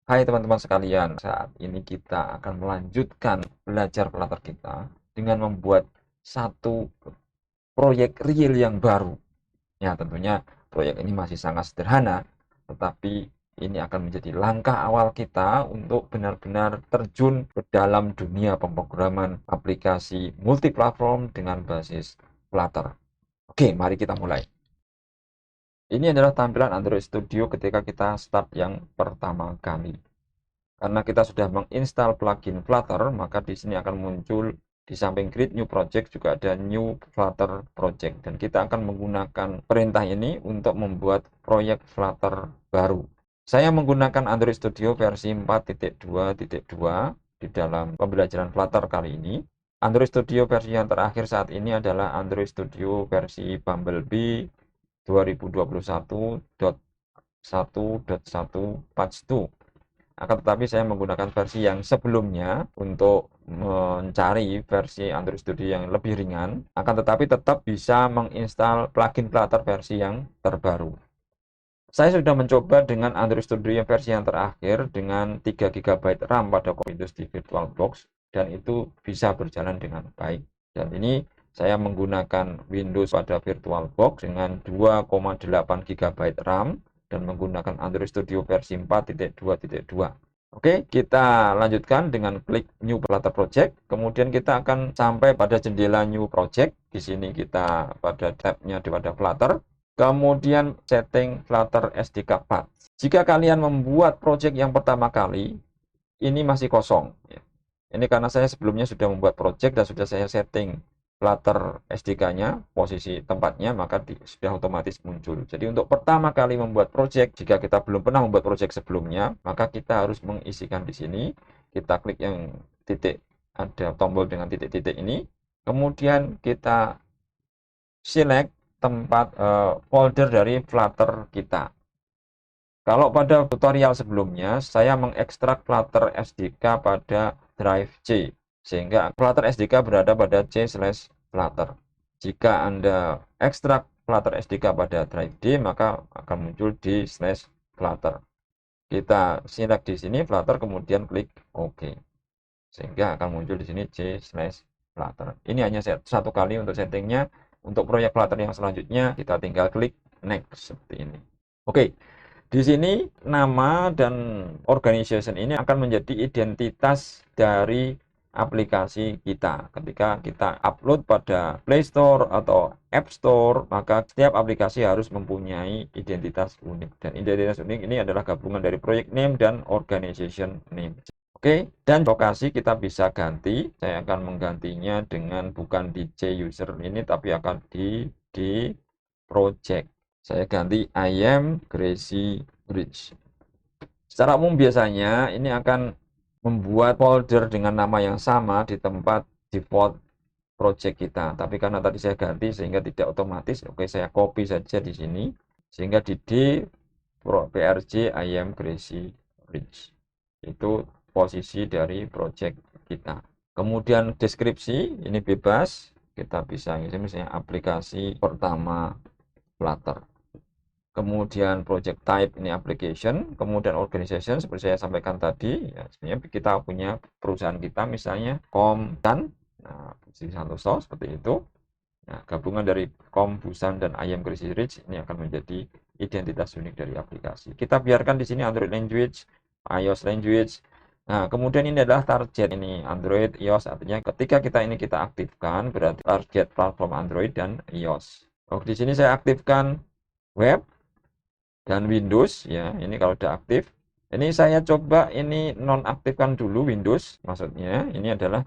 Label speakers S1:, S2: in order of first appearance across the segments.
S1: Hai teman-teman sekalian, saat ini kita akan melanjutkan belajar Flutter kita dengan membuat satu proyek real yang baru. Ya, tentunya proyek ini masih sangat sederhana, tetapi ini akan menjadi langkah awal kita untuk benar-benar terjun ke dalam dunia pemrograman aplikasi multiplatform dengan basis Flutter. Oke, mari kita mulai. Ini adalah tampilan Android Studio ketika kita start yang pertama kali. Karena kita sudah menginstal plugin Flutter, maka di sini akan muncul di samping create new project juga ada new Flutter project, dan kita akan menggunakan perintah ini untuk membuat proyek Flutter baru. Saya menggunakan Android Studio versi 4.2.2 di dalam pembelajaran Flutter kali ini. Android Studio versi yang terakhir saat ini adalah Android Studio versi Bumblebee 2021.1.1 patch 2. Akan tetapi saya menggunakan versi yang sebelumnya untuk mencari versi Android Studio yang lebih ringan, akan tetapi tetap bisa menginstal plugin Flutter versi yang terbaru. Saya sudah mencoba dengan Android Studio yang versi yang terakhir dengan 3 GB RAM pada Windows di VirtualBox, dan itu bisa berjalan dengan baik. Dan ini saya menggunakan Windows pada VirtualBox dengan 2,8 GB RAM dan menggunakan Android Studio versi 4.2.2. Oke, kita lanjutkan dengan klik New Flutter Project. Kemudian kita akan sampai pada jendela New Project. Di sini kita pada tabnya pada Flutter. Kemudian setting Flutter SDK Path. Jika kalian membuat project yang pertama kali, ini masih kosong. Ini karena saya sebelumnya sudah membuat project dan sudah saya setting Flutter SDK-nya, posisi tempatnya, maka sudah otomatis muncul. Jadi untuk pertama kali membuat project, jika kita belum pernah membuat project sebelumnya, maka kita harus mengisikan di sini. Kita klik yang titik, ada tombol dengan titik-titik ini. Kemudian kita select tempat folder dari Flutter kita. Kalau pada tutorial sebelumnya, saya mengekstrak Flutter SDK pada drive C, sehingga Flutter SDK berada pada C/Flutter. Jika Anda ekstrak Flutter SDK pada drive D, maka akan muncul D/Flutter. Kita select di sini Flutter, kemudian klik OK, sehingga akan muncul di sini C/Flutter. Ini hanya satu kali untuk settingnya. Untuk proyek Flutter yang selanjutnya, kita tinggal klik next seperti ini. Oke. Di sini nama dan organization ini akan menjadi identitas dari aplikasi kita. Ketika kita upload pada Play Store atau App Store, maka setiap aplikasi harus mempunyai identitas unik. Dan identitas unik ini adalah gabungan dari project name dan organization name. Oke, dan lokasi kita bisa ganti. Saya akan menggantinya dengan bukan di C user ini, tapi akan di project. Saya ganti I am Gracie Bridge. Secara umum biasanya ini akan membuat folder dengan nama yang sama di tempat default project kita. Tapi karena tadi saya ganti sehingga tidak otomatis, oke, saya copy saja di sini. Sehingga di PRJ I am Gracie Bridge. Itu posisi dari project kita. Kemudian deskripsi ini bebas. Kita bisa ngisi misalnya aplikasi pertama Flutter. Kemudian project type ini application, kemudian organization seperti saya sampaikan tadi, ya, sebenarnya kita punya perusahaan kita misalnya Kombusan, nah, Budi Santoso seperti itu. Nah, gabungan dari Kombusan dan I am Gracie Bridge ini akan menjadi identitas unik dari aplikasi. Kita biarkan di sini Android language, iOS language. Nah, kemudian ini adalah target ini Android, iOS, artinya ketika kita aktifkan berarti target platform Android dan iOS. Oh, di sini saya aktifkan web dan Windows, ya, ini kalau sudah aktif. Ini saya coba ini nonaktifkan dulu Windows, maksudnya ini adalah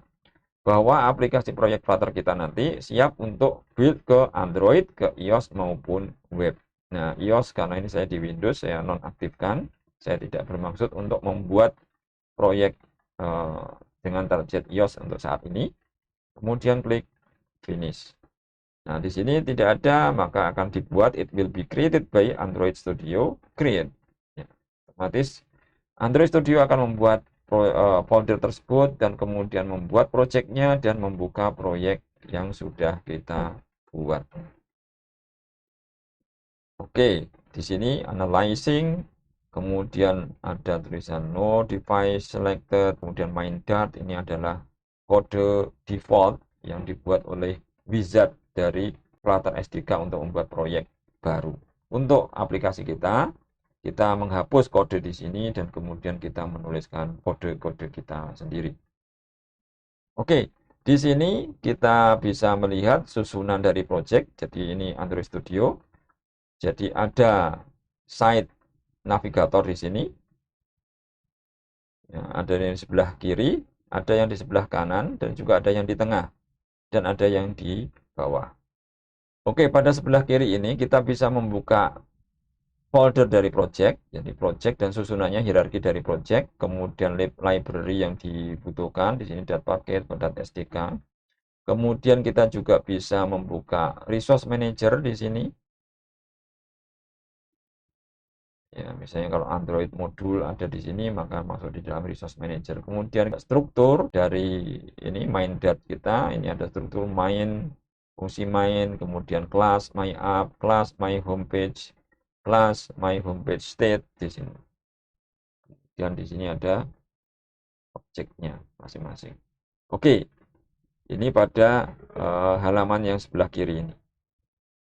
S1: bahwa aplikasi proyek Flutter kita nanti siap untuk build ke Android, ke iOS maupun web. Nah, iOS karena ini saya di Windows, saya nonaktifkan. Saya tidak bermaksud untuk membuat proyek dengan target iOS untuk saat ini. Kemudian klik finish. Nah, di sini tidak ada, maka akan dibuat it will be created by Android Studio create. Ya, otomatis Android Studio akan membuat folder tersebut dan kemudian membuat projectnya dan membuka proyek yang sudah kita buat. Oke, di sini analyzing kemudian ada tulisan no device selected, kemudian main Dart. Ini adalah kode default yang dibuat oleh wizard dari Flutter SDK untuk membuat proyek baru. Untuk aplikasi kita menghapus kode di sini dan kemudian kita menuliskan kode-kode kita sendiri. Oke, di sini kita bisa melihat susunan dari project. Jadi ini Android Studio. Jadi ada site navigator di sini. Ya, ada yang di sebelah kiri, ada yang di sebelah kanan, dan juga ada yang di tengah, dan ada yang di bawah. Oke, pada sebelah kiri ini kita bisa membuka folder dari project, jadi project dan susunannya hierarki dari project, kemudian library yang dibutuhkan, di sini .packet, .sdk. Kemudian kita juga bisa membuka resource manager di sini. Ya, misalnya kalau Android modul ada di sini, maka masuk di dalam resource manager. Kemudian struktur dari ini main dart kita, ini ada struktur main, fungsi main, kemudian class my app, class my homepage, class my homepage state di sini. Dan di sini ada objeknya masing-masing. Oke, ini pada halaman yang sebelah kiri ini.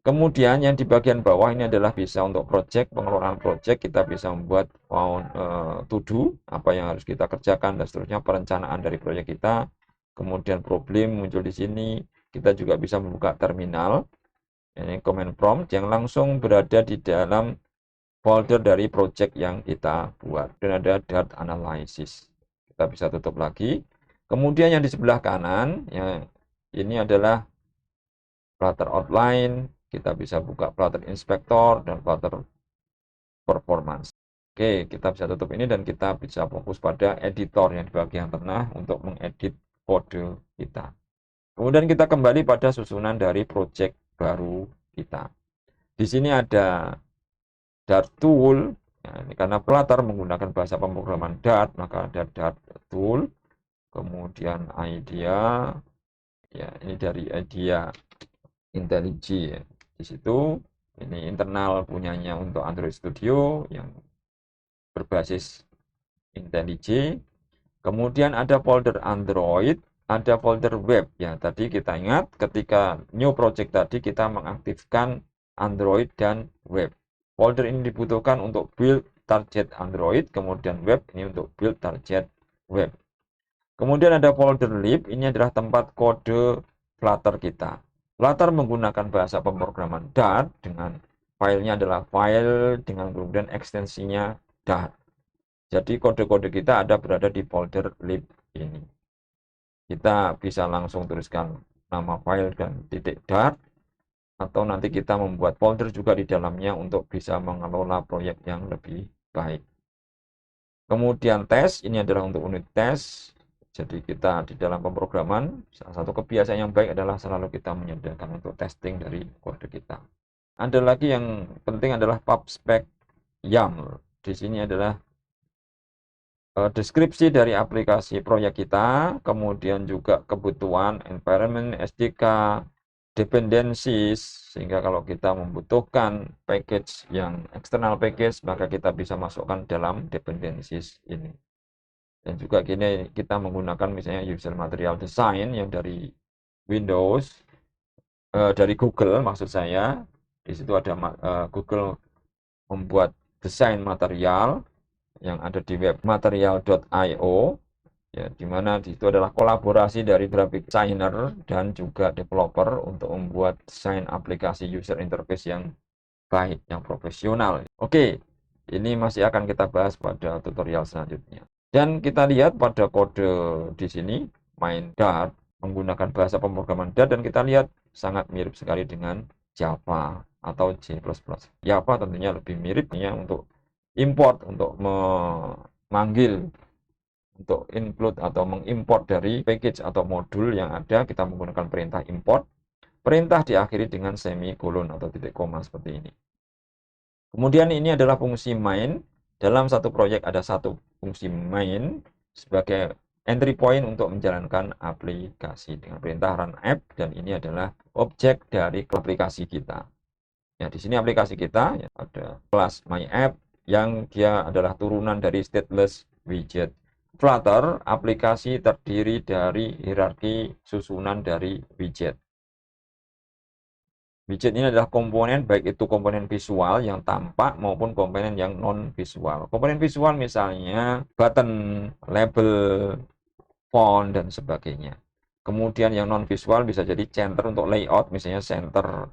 S1: Kemudian yang di bagian bawah ini adalah bisa untuk project, pengelolaan project, kita bisa membuat to do, apa yang harus kita kerjakan dan seterusnya, perencanaan dari proyek kita. Kemudian problem muncul di sini, kita juga bisa membuka terminal, ini command prompt yang langsung berada di dalam folder dari project yang kita buat. Dan ada Dart analysis, kita bisa tutup lagi. Kemudian yang di sebelah kanan, ya, ini adalah Flutter outline. Kita bisa buka Flutter Inspector dan Flutter Performance. Oke, kita bisa tutup ini dan kita bisa fokus pada editor yang di bagian tengah untuk mengedit kode kita. Kemudian kita kembali pada susunan dari project baru kita. Di sini ada Dart Tool. Nah, ini karena Flutter menggunakan bahasa pemrograman Dart, maka ada Dart Tool. Kemudian idea, ya ini dari idea IntelliJ ya. Di situ ini internal punyanya untuk Android Studio yang berbasis IntelliJ. Kemudian ada folder Android, ada folder web. Ya, tadi kita ingat ketika new project tadi kita mengaktifkan Android dan web. Folder ini dibutuhkan untuk build target Android, kemudian web ini untuk build target web. Kemudian ada folder lib, ini adalah tempat kode Flutter kita. Flutter menggunakan bahasa pemrograman Dart dengan filenya adalah file dengan kemudian ekstensinya Dart. Jadi kode-kode kita ada berada di folder lib ini. Kita bisa langsung tuliskan nama file dan titik Dart, atau nanti kita membuat folder juga di dalamnya untuk bisa mengelola proyek yang lebih baik. Kemudian tes, ini adalah untuk unit tes. Jadi kita di dalam pemrograman, salah satu kebiasaan yang baik adalah selalu kita menyediakan untuk testing dari kode kita. Ada lagi yang penting adalah pubspec YAML. Di sini adalah deskripsi dari aplikasi proyek kita, kemudian juga kebutuhan environment SDK, dependencies, sehingga kalau kita membutuhkan package yang external package, maka kita bisa masukkan dalam dependencies ini. Dan juga gini kita menggunakan misalnya user material design yang dari Windows, dari Google maksud saya. Di situ ada Google membuat desain material yang ada di web material.io, ya, di mana di situ adalah kolaborasi dari graphic designer dan juga developer untuk membuat desain aplikasi user interface yang baik, yang profesional. Oke, ini masih akan kita bahas pada tutorial selanjutnya. Dan kita lihat pada kode di sini, main Dart, menggunakan bahasa pemrograman Dart, dan kita lihat sangat mirip sekali dengan Java atau C++. Java tentunya lebih mirip ya untuk import, untuk memanggil, untuk include atau mengimport dari package atau modul yang ada, kita menggunakan perintah import. Perintah diakhiri dengan semikolon atau titik koma seperti ini. Kemudian ini adalah fungsi main. Dalam satu proyek ada satu fungsi main sebagai entry point untuk menjalankan aplikasi dengan perintah run app, dan ini adalah objek dari aplikasi kita. Ya, di sini aplikasi kita ya, ada kelas my app yang dia adalah turunan dari stateless widget. Flutter, aplikasi terdiri dari hierarki susunan dari widget. Widget ini adalah komponen, baik itu komponen visual yang tampak maupun komponen yang non-visual. Komponen visual misalnya button, label, font, dan sebagainya. Kemudian yang non-visual bisa jadi center untuk layout, misalnya center,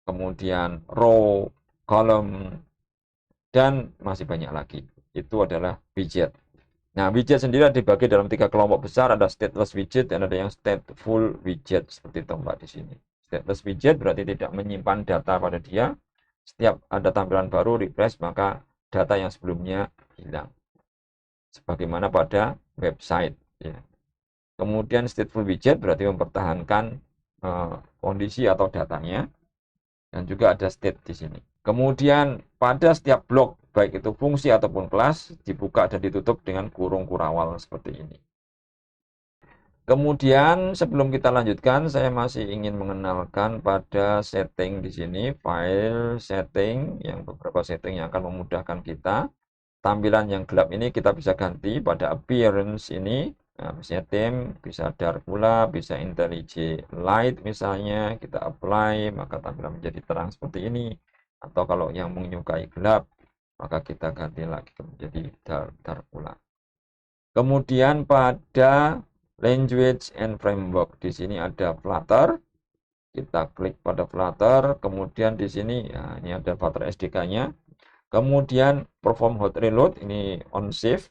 S1: kemudian row, column, dan masih banyak lagi. Itu adalah widget. Nah, widget sendiri dibagi dalam 3 kelompok besar, ada stateless widget dan ada yang stateful widget seperti tempat di sini. Stateless widget berarti tidak menyimpan data pada dia. Setiap ada tampilan baru refresh, maka data yang sebelumnya hilang. Sebagaimana pada website. Ya. Kemudian stateful widget berarti mempertahankan kondisi atau datanya. Dan juga ada state di sini. Kemudian pada setiap blok, baik itu fungsi ataupun kelas, dibuka dan ditutup dengan kurung kurawal seperti ini. Kemudian sebelum kita lanjutkan, saya masih ingin mengenalkan pada setting di sini, file setting, yang beberapa setting yang akan memudahkan kita. Tampilan yang gelap ini kita bisa ganti pada appearance ini. Nah, misalnya theme, bisa dark pula, bisa IntelliJ light misalnya, kita apply, maka tampilan menjadi terang seperti ini. Atau kalau yang menyukai gelap, maka kita ganti lagi menjadi dark pula. Kemudian pada language and framework, di sini ada Flutter. Kita klik pada Flutter, kemudian di sini, ya, ini ada Flutter SDK-nya. Kemudian perform hot reload, ini on save.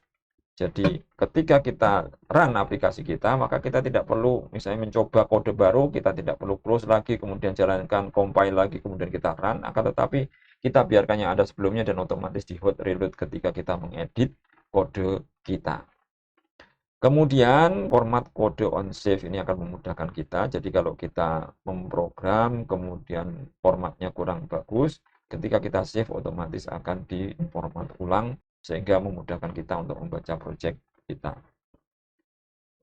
S1: Jadi ketika kita run aplikasi kita, maka kita tidak perlu misalnya mencoba kode baru, kita tidak perlu close lagi, kemudian jalankan compile lagi, kemudian kita run, akan tetapi kita biarkannya ada sebelumnya dan otomatis di hot reload ketika kita mengedit kode kita. Kemudian format kode on save ini akan memudahkan kita. Jadi kalau kita memprogram, kemudian formatnya kurang bagus, ketika kita save otomatis akan diformat ulang sehingga memudahkan kita untuk membaca project kita.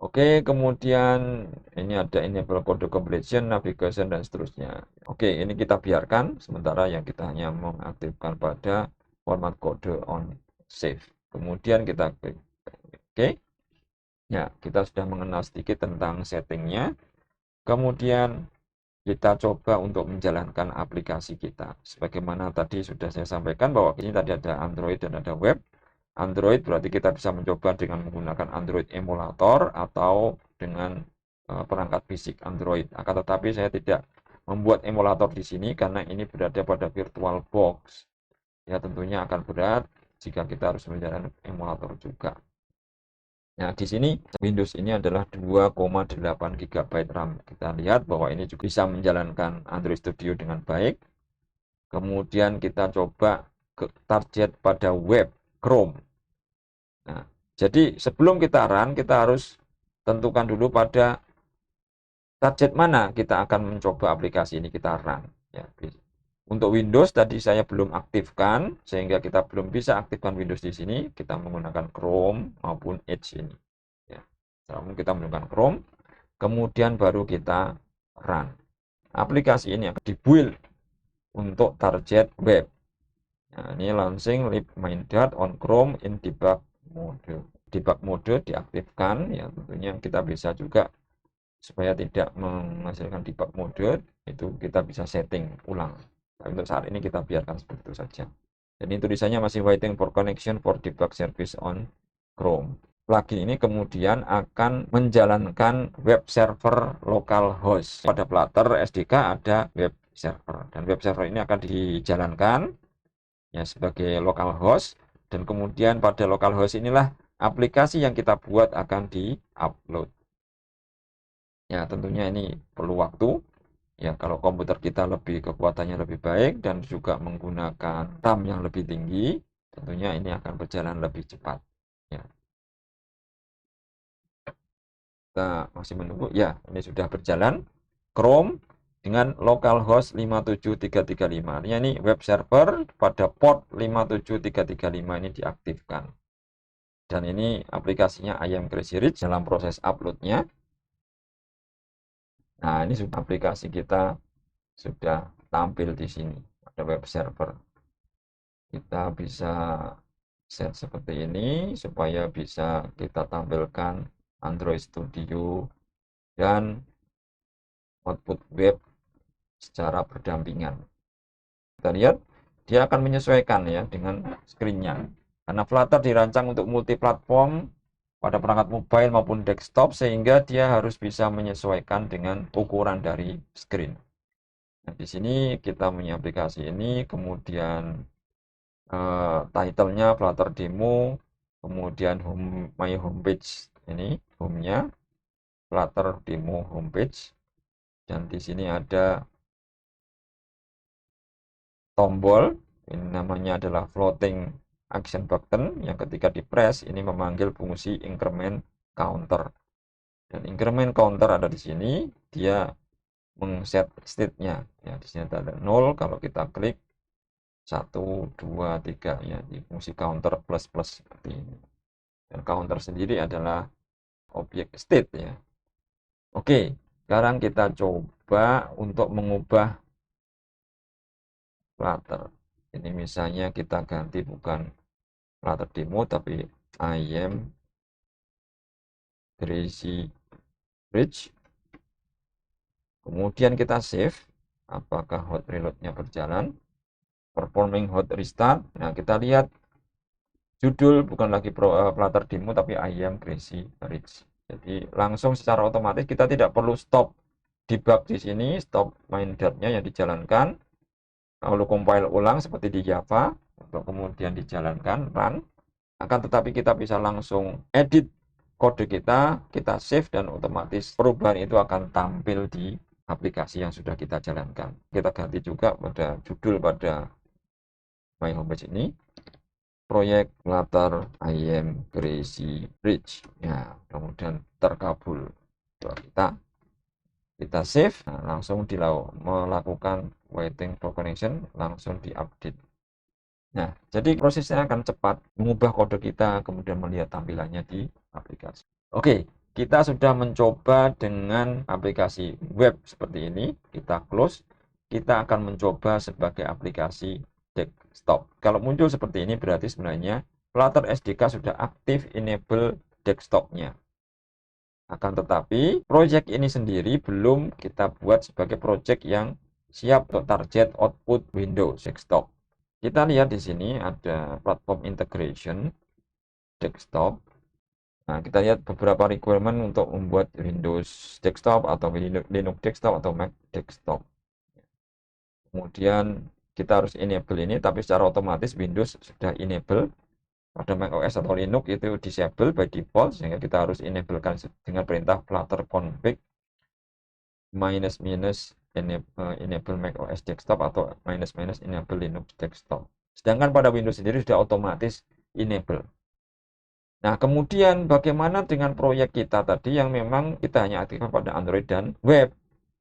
S1: Oke, kemudian ini ada enable kode completion, navigation, dan seterusnya. Oke, ini kita biarkan sementara yang kita hanya mengaktifkan pada format kode on save. Kemudian kita klik oke. Ya, kita sudah mengenal sedikit tentang settingnya. Kemudian kita coba untuk menjalankan aplikasi kita. Sebagaimana tadi sudah saya sampaikan bahwa ini tadi ada Android dan ada web. Android berarti kita bisa mencoba dengan menggunakan Android emulator atau dengan perangkat fisik Android. Akan tetapi saya tidak membuat emulator di sini karena ini berada pada VirtualBox. Ya, tentunya akan berat jika kita harus menjalankan emulator juga. Nah, di sini Windows ini adalah 2,8 GB RAM. Kita lihat bahwa ini juga bisa menjalankan Android Studio dengan baik. Kemudian kita coba ke target pada web Chrome. Nah, jadi sebelum kita run, kita harus tentukan dulu pada target mana kita akan mencoba aplikasi ini kita run. Ya, untuk Windows tadi saya belum aktifkan, sehingga kita belum bisa aktifkan Windows di sini. Kita menggunakan Chrome maupun Edge ini. Ya, kita menggunakan Chrome, kemudian baru kita run. Aplikasi ini akan dibuild untuk target web. Nah, ini launching lib main.dart on Chrome in debug mode. Debug mode diaktifkan, ya tentunya kita bisa juga supaya tidak menghasilkan debug mode, itu kita bisa setting ulang. Tapi untuk saat ini kita biarkan seperti itu saja. Dan ini tulisannya masih waiting for connection for debug service on Chrome. Plugin ini kemudian akan menjalankan web server localhost. Pada Flutter SDK ada web server. Dan web server ini akan dijalankan ya sebagai localhost. Dan kemudian pada localhost inilah aplikasi yang kita buat akan di-upload. Ya, tentunya ini perlu waktu. Ya, kalau komputer kita kekuatannya lebih baik dan juga menggunakan RAM yang lebih tinggi, tentunya ini akan berjalan lebih cepat. Ya. Kita masih menunggu. Ya, ini sudah berjalan. Chrome dengan localhost 57335. Artinya ini web server pada port 57335 ini diaktifkan. Dan ini aplikasinya I Am Crazy Rich dalam proses uploadnya. Nah, ini sudah aplikasi kita sudah tampil di sini, ada web server. Kita bisa set seperti ini supaya bisa kita tampilkan Android Studio dan output web secara berdampingan. Kita lihat dia akan menyesuaikan ya dengan screen-nya. Karena Flutter dirancang untuk multi platform pada perangkat mobile maupun desktop, sehingga dia harus bisa menyesuaikan dengan ukuran dari screen. Nah, di sini kita punya aplikasi ini, kemudian title-nya Flutter Demo, kemudian my homepage ini home-nya Flutter Demo homepage, dan di sini ada tombol, ini namanya adalah floating action button, yang ketika di press ini memanggil fungsi increment counter, dan increment counter ada di sini, dia mengset state-nya ya. Di sini ada 0, kalau kita klik 1 2 3 ya, di fungsi counter plus plus seperti ini, dan counter sendiri adalah objek state ya. Oke, sekarang kita coba untuk mengubah Flutter. Ini misalnya kita ganti bukan Flutter Demo tapi I am Crazy Rich. Kemudian kita save. Apakah hot reload-nya berjalan? Performing hot restart. Nah, kita lihat judul bukan lagi Flutter Demo tapi I am Crazy Rich. Jadi langsung secara otomatis kita tidak perlu stop debug di sini, stop main.nya yang dijalankan. Lalu compile ulang seperti di Java untuk kemudian dijalankan run, akan tetapi kita bisa langsung edit kode kita save, dan otomatis perubahan itu akan tampil di aplikasi yang sudah kita jalankan. Kita ganti juga pada judul pada my homepage ini, proyek Flutter I am Crazy Rich ya, kemudian terkabul. Kita save, nah, langsung melakukan waiting for connection, langsung diupdate. Nah, jadi prosesnya akan cepat, mengubah kode kita kemudian melihat tampilannya di aplikasi. Oke, kita sudah mencoba dengan aplikasi web seperti ini, kita close. Kita akan mencoba sebagai aplikasi desktop. Kalau muncul seperti ini berarti sebenarnya Flutter SDK sudah aktif enable desktopnya. Akan tetapi project ini sendiri belum kita buat sebagai project yang siap untuk target output Windows desktop. Kita lihat di sini ada platform integration desktop. Nah, kita lihat beberapa requirement untuk membuat Windows desktop atau Linux desktop atau Mac desktop. Kemudian kita harus enable ini, tapi secara otomatis Windows sudah enable. Pada macOS atau Linux itu disable by default, sehingga kita harus enablekan dengan perintah flutter config enable macOS desktop atau enable Linux desktop. Sedangkan pada Windows sendiri sudah otomatis enable. Nah, kemudian bagaimana dengan proyek kita tadi yang memang kita hanya aktifkan pada Android dan web?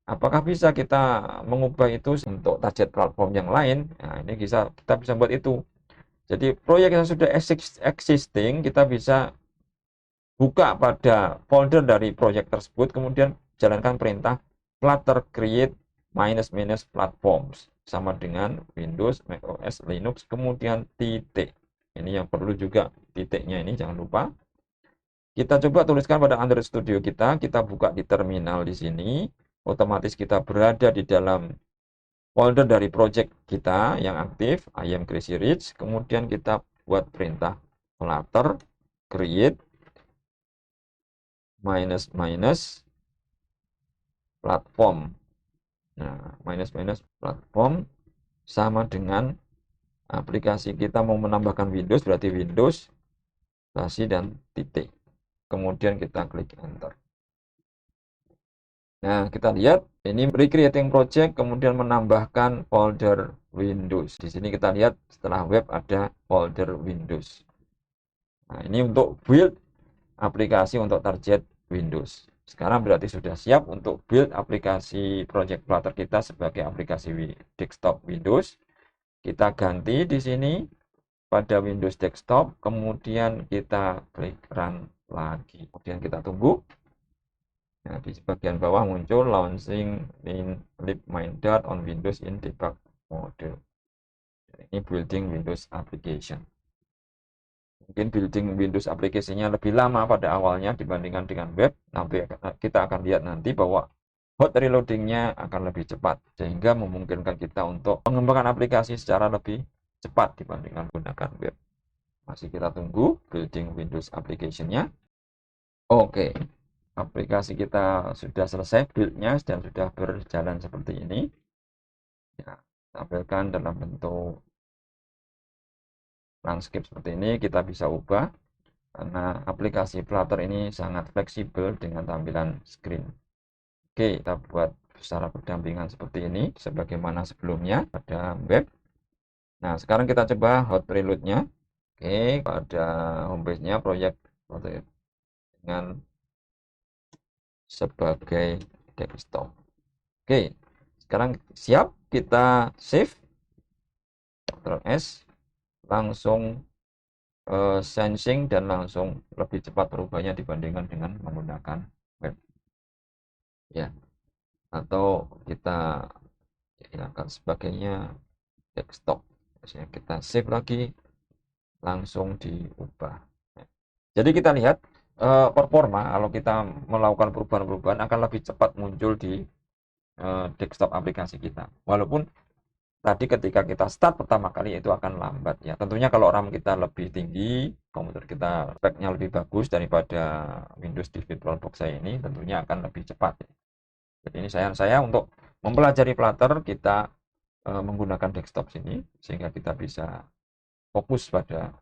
S1: Apakah bisa kita mengubah itu untuk target platform yang lain? Nah, ini kita bisa buat itu. Jadi proyek yang sudah existing, kita bisa buka pada folder dari proyek tersebut, kemudian jalankan perintah flutter create -- platforms, sama dengan Windows, macOS, Linux, kemudian titik. Ini yang perlu juga titiknya ini, jangan lupa. Kita coba tuliskan pada Android Studio kita buka di terminal di sini, otomatis kita berada di dalam folder dari project kita yang aktif, I am Crazy Rich. Kemudian kita buat perintah flutter create -- platform. Nah, -- platform sama dengan aplikasi kita mau menambahkan Windows, berarti Windows, spasi dan titik. Kemudian kita klik enter. Nah, kita lihat ini recreating project, kemudian menambahkan folder Windows. Di sini kita lihat setelah web ada folder Windows. Nah, ini untuk build aplikasi untuk target Windows. Sekarang berarti sudah siap untuk build aplikasi project Flutter kita sebagai aplikasi desktop Windows. Kita ganti di sini pada Windows desktop, kemudian kita klik run lagi. Kemudian kita tunggu. Nah, di bagian bawah muncul launching in lib main.dart on Windows in debug mode. Ini building Windows application. Mungkin building Windows aplikasinya lebih lama pada awalnya dibandingkan dengan web. Nanti kita akan lihat nanti bahwa hot reloadingnya akan lebih cepat, sehingga memungkinkan kita untuk mengembangkan aplikasi secara lebih cepat dibandingkan menggunakan web. Masih kita tunggu building Windows application-nya. Oke, aplikasi kita sudah selesai build-nya dan sudah berjalan seperti ini. Ya, tampilkan dalam bentuk landscape seperti ini. Kita bisa ubah karena aplikasi Flutter ini sangat fleksibel dengan tampilan screen. Oke, kita buat secara berdampingan seperti ini sebagaimana sebelumnya pada web. Nah, sekarang kita coba hot reload-nya. Oke, pada homepage-nya proyek dengan sebagai desktop. Oke, sekarang siap, kita save. Ctrl S, langsung sensing dan langsung lebih cepat berubahnya dibandingkan dengan menggunakan web. Ya, atau kita akan sebagainya desktop. Misalnya kita save lagi, langsung diubah. Jadi kita lihat performa kalau kita melakukan perubahan-perubahan akan lebih cepat muncul di desktop aplikasi kita. Walaupun tadi ketika kita start pertama kali itu akan lambat ya. Tentunya kalau RAM kita lebih tinggi, komputer kita speknya lebih bagus daripada Windows di VirtualBox saya ini, tentunya akan lebih cepat. Jadi ini saya untuk mempelajari Flutter kita menggunakan desktop sini sehingga kita bisa fokus pada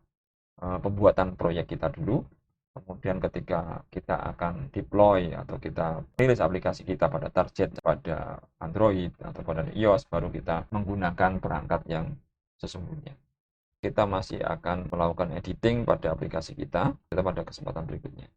S1: pembuatan proyek kita dulu. Kemudian ketika kita akan deploy atau kita rilis aplikasi kita pada target pada Android atau pada iOS, baru kita menggunakan perangkat yang sesungguhnya. Kita masih akan melakukan editing pada aplikasi kita pada kesempatan berikutnya.